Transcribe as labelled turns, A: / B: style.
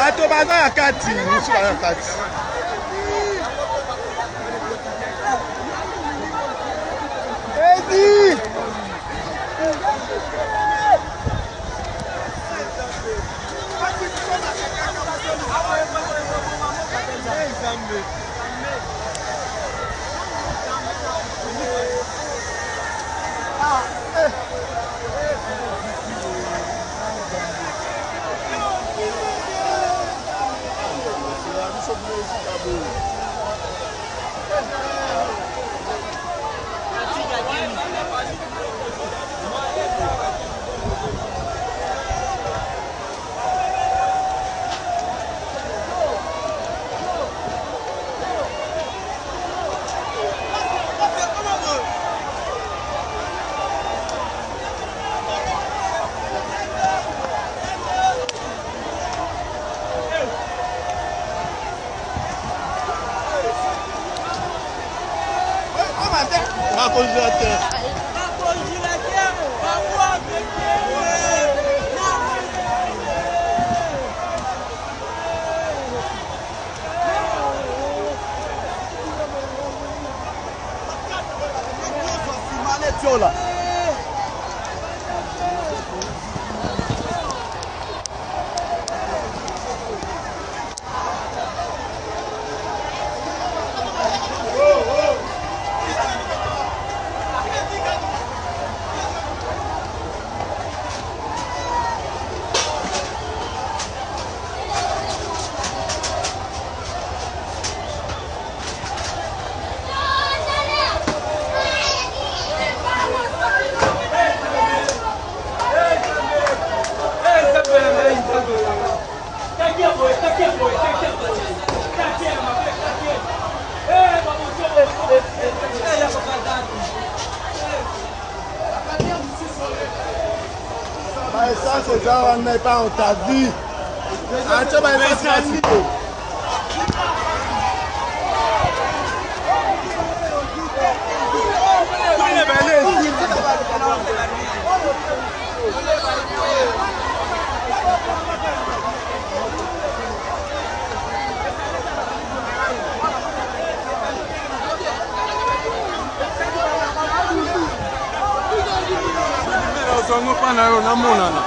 A: bato baza ya kati musu baza ya kati Edi congélateur. Là. Ça, c'est ça, on n'est pas, on t'a dit. Tu vas être
B: Songo pana yo na mona na.